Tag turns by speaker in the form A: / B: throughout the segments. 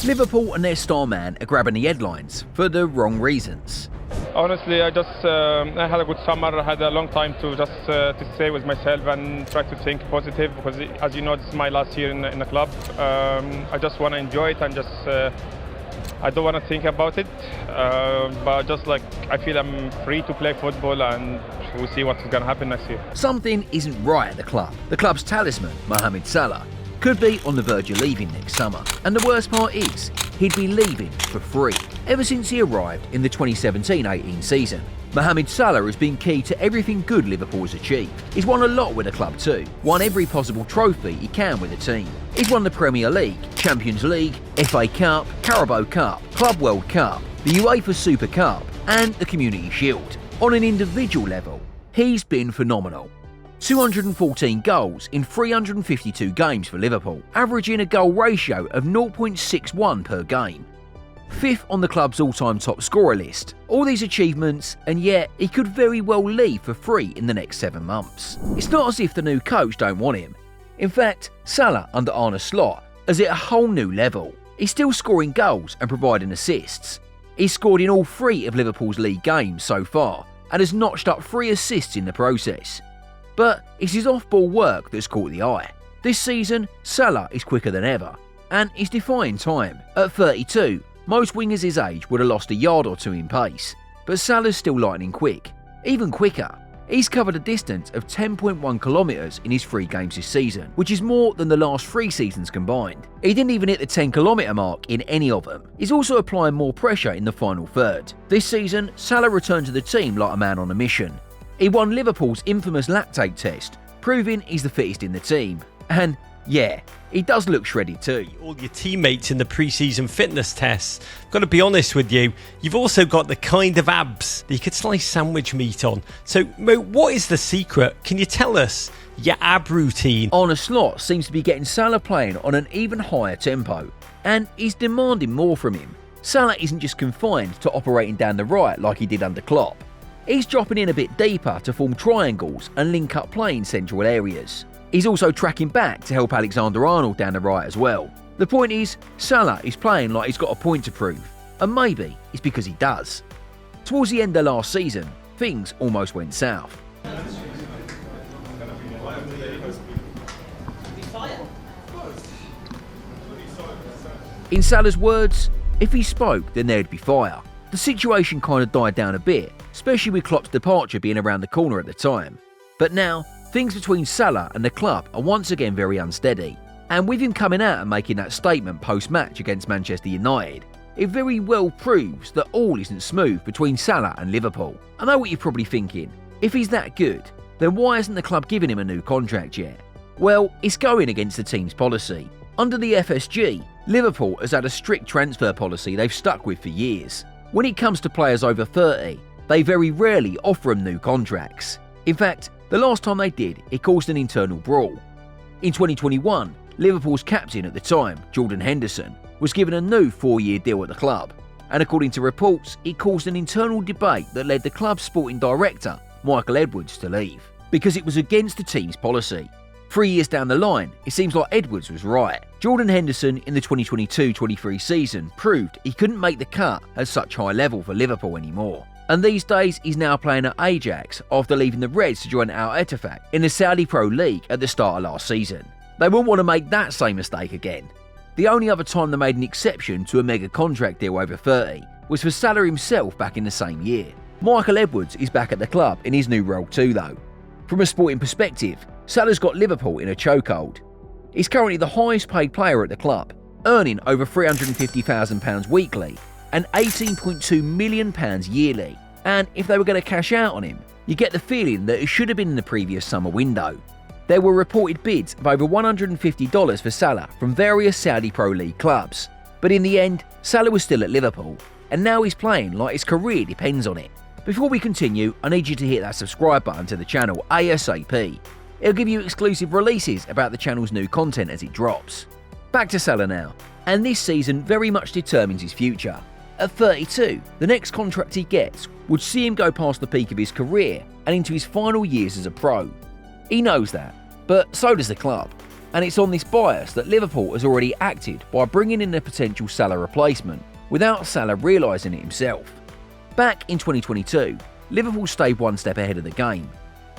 A: Liverpool and their star man are grabbing the headlines for the wrong reasons.
B: Honestly, I had a good summer. I had a long time to just to stay with myself and try to think positive because, as you know, this is my last year in the club. I just want to enjoy it and just I don't want to think about it. But just like I feel I'm free to play football and we'll see what's going to happen next year.
A: Something isn't right at the club. The club's talisman, Mohamed Salah, could be on the verge of leaving next summer. And the worst part is, he'd be leaving for free. Ever since he arrived in the 2017-18 season, Mohamed Salah has been key to everything good Liverpool has achieved. He's won a lot with the club too, won every possible trophy he can with the team. He's won the Premier League, Champions League, FA Cup, Carabao Cup, Club World Cup, the UEFA Super Cup and the Community Shield. On an individual level, he's been phenomenal. 214 goals in 352 games for Liverpool, averaging a goal ratio of 0.61 per game. 5th on the club's all-time top scorer list. All these achievements, and yet he could very well leave for free in the next 7 months. It's not as if the new coach don't want him. In fact, Salah under Arne Slot is at a whole new level. He's still scoring goals and providing assists. He's scored in all 3 of Liverpool's league games so far and has notched up 3 assists in the process. But it's his off-ball work that's caught the eye. This season, Salah is quicker than ever, and he's defying time. At 32, most wingers his age would have lost a yard or 2 in pace, but Salah's still lightning quick. Even quicker, he's covered a distance of 10.1 kilometres in his 3 games this season, which is more than the last 3 seasons combined. He didn't even hit the 10-kilometre mark in any of them. He's also applying more pressure in the final third. This season, Salah returned to the team like a man on a mission. He won Liverpool's infamous lactate test, proving he's the fittest in the team. And yeah, he does look shredded too.
C: All your teammates in the pre-season fitness tests. Got to be honest with you, you've also got the kind of abs that you could slice sandwich meat on. So, Mo, what is the secret? Can you tell us your ab routine?
A: Arne Slot seems to be getting Salah playing on an even higher tempo, and he's demanding more from him. Salah isn't just confined to operating down the right like he did under Klopp. He's dropping in a bit deeper to form triangles and link up play in central areas. He's also tracking back to help Alexander-Arnold down the right as well. The point is, Salah is playing like he's got a point to prove, and maybe it's because he does. Towards the end of last season, things almost went south. In Salah's words, if he spoke, then there'd be fire. The situation kind of died down a bit, especially with Klopp's departure being around the corner at the time. But now, things between Salah and the club are once again very unsteady. And with him coming out and making that statement post-match against Manchester United, it very well proves that all isn't smooth between Salah and Liverpool. I know what you're probably thinking. If he's that good, then why hasn't the club given him a new contract yet? Well, it's going against the team's policy. Under the FSG, Liverpool has had a strict transfer policy they've stuck with for years. When it comes to players over 30, they very rarely offer them new contracts. In fact, the last time they did, it caused an internal brawl. In 2021, Liverpool's captain at the time, Jordan Henderson, was given a new 4-year deal at the club, and according to reports, it caused an internal debate that led the club's sporting director, Michael Edwards, to leave, because it was against the team's policy. 3 years down the line, it seems like Edwards was right. Jordan Henderson in the 2022-23 season proved he couldn't make the cut at such high level for Liverpool anymore. And these days he's now playing at Ajax after leaving the Reds to join Al Ettifaq in the Saudi Pro League at the start of last season. They wouldn't want to make that same mistake again. The only other time they made an exception to a mega contract deal over 30 was for Salah himself back in the same year. Michael Edwards is back at the club in his new role too though. From a sporting perspective, Salah's got Liverpool in a chokehold. He's currently the highest paid player at the club, earning over £350,000 weekly and £18.2 million yearly. And if they were going to cash out on him, you get the feeling that it should have been in the previous summer window. There were reported bids of over $150 for Salah from various Saudi Pro League clubs. But in the end, Salah was still at Liverpool, and now he's playing like his career depends on it. Before we continue, I need you to hit that subscribe button to the channel ASAP. It'll give you exclusive releases about the channel's new content as it drops. Back to Salah now, and this season very much determines his future. At 32, the next contract he gets would see him go past the peak of his career and into his final years as a pro. He knows that, but so does the club. and it's on this bias that Liverpool has already acted by bringing in a potential Salah replacement without Salah realising it himself. Back in 2022, Liverpool stayed one step ahead of the game.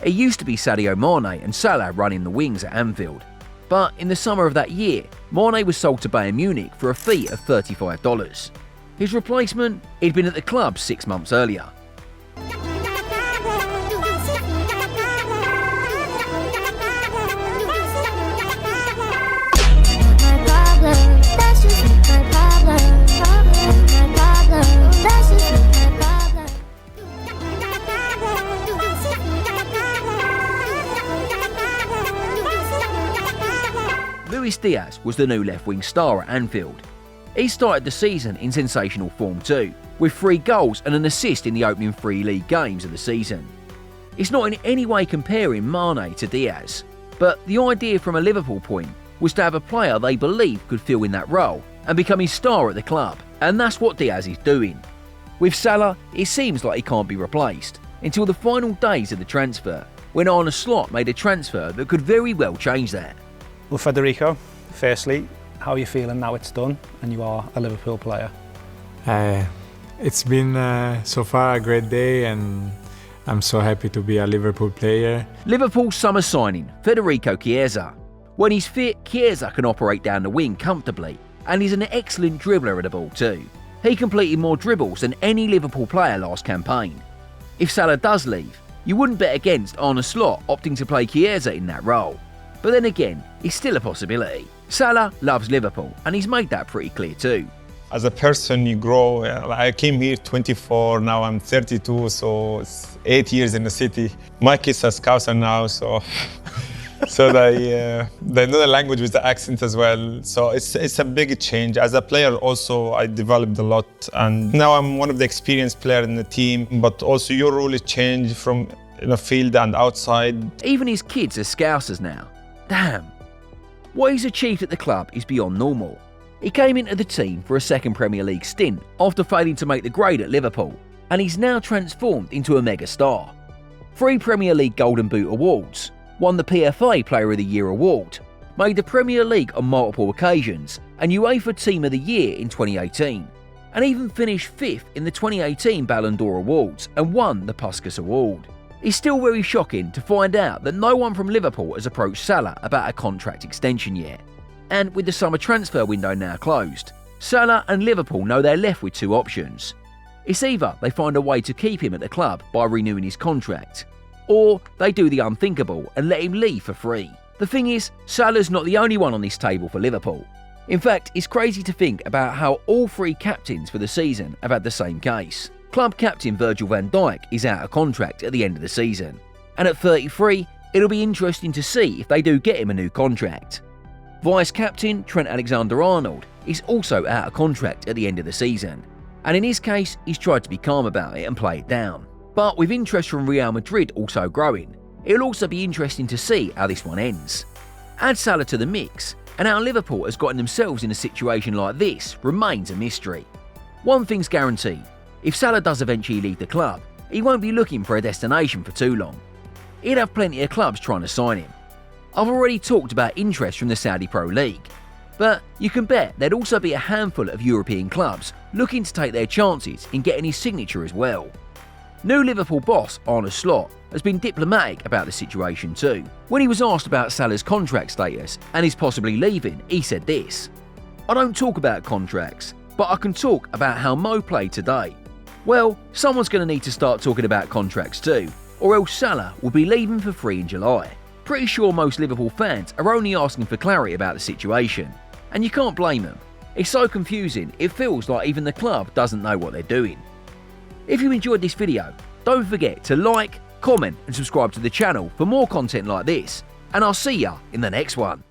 A: It used to be Sadio Mane and Salah running the wings at Anfield, but in the summer of that year, Mane was sold to Bayern Munich for a fee of $35. His replacement, he'd been at the club 6 months earlier. Luis Diaz was the new left-wing star at Anfield. He started the season in sensational form too, with 3 goals and an assist in the opening 3 league games of the season. It's not in any way comparing Mane to Diaz, but the idea from a Liverpool point was to have a player they believed could fill in that role and become his star at the club, and that's what Diaz is doing. With Salah, it seems like he can't be replaced until the final days of the transfer, when Arne Slot made a transfer that could very well change that.
D: Well, Federico, firstly, how are you feeling now it's done and you are a Liverpool player?
E: It's been so far a great day, and I'm so happy to be a Liverpool player.
A: Liverpool's summer signing, Federico Chiesa. When he's fit, Chiesa can operate down the wing comfortably, and he's an excellent dribbler at the ball too. He completed more dribbles than any Liverpool player last campaign. If Salah does leave, you wouldn't bet against Arne Slot opting to play Chiesa in that role. But then again, it's still a possibility. Salah loves Liverpool, and he's made that pretty clear too.
F: As a person, you grow. I came here 24, now I'm 32, so it's 8 years in the city. My kids are Scouser now, so they know the language with the accent as well. So it's a big change. As a player also, I developed a lot, and now I'm one of the experienced players in the team, but also your role is changed from in the field and outside.
A: Even his kids are Scousers now. Damn. What he's achieved at the club is beyond normal. He came into the team for a second Premier League stint after failing to make the grade at Liverpool, and he's now transformed into a mega star. 3 Premier League Golden Boot awards, won the PFA Player of the Year award, made the Premier League on multiple occasions and UEFA Team of the Year in 2018, and even finished 5th in the 2018 Ballon d'Or awards and won the Puskas Award. It's still very shocking to find out that no one from Liverpool has approached Salah about a contract extension yet. And with the summer transfer window now closed, Salah and Liverpool know they're left with 2 options. It's either they find a way to keep him at the club by renewing his contract, or they do the unthinkable and let him leave for free. The thing is, Salah's not the only one on this table for Liverpool. In fact, it's crazy to think about how all 3 captains for the season have had the same case. Club captain Virgil van Dijk is out of contract at the end of the season, and at 33, it'll be interesting to see if they do get him a new contract. Vice captain Trent Alexander-Arnold is also out of contract at the end of the season, and in his case, he's tried to be calm about it and play it down. But with interest from Real Madrid also growing, it'll also be interesting to see how this one ends. Add Salah to the mix, and how Liverpool has gotten themselves in a situation like this remains a mystery. One thing's guaranteed. If Salah does eventually leave the club, he won't be looking for a destination for too long. He'd have plenty of clubs trying to sign him. I've already talked about interest from the Saudi Pro League, but you can bet there'd also be a handful of European clubs looking to take their chances in getting his signature as well. New Liverpool boss Arne Slot has been diplomatic about the situation too. When he was asked about Salah's contract status and his possibly leaving, he said this: "I don't talk about contracts, but I can talk about how Mo played today. Well, someone's going to need to start talking about contracts too, or else Salah will be leaving for free in July." Pretty sure most Liverpool fans are only asking for clarity about the situation, and you can't blame them. It's so confusing, it feels like even the club doesn't know what they're doing. If you enjoyed this video, don't forget to like, comment and subscribe to the channel for more content like this, and I'll see ya in the next one.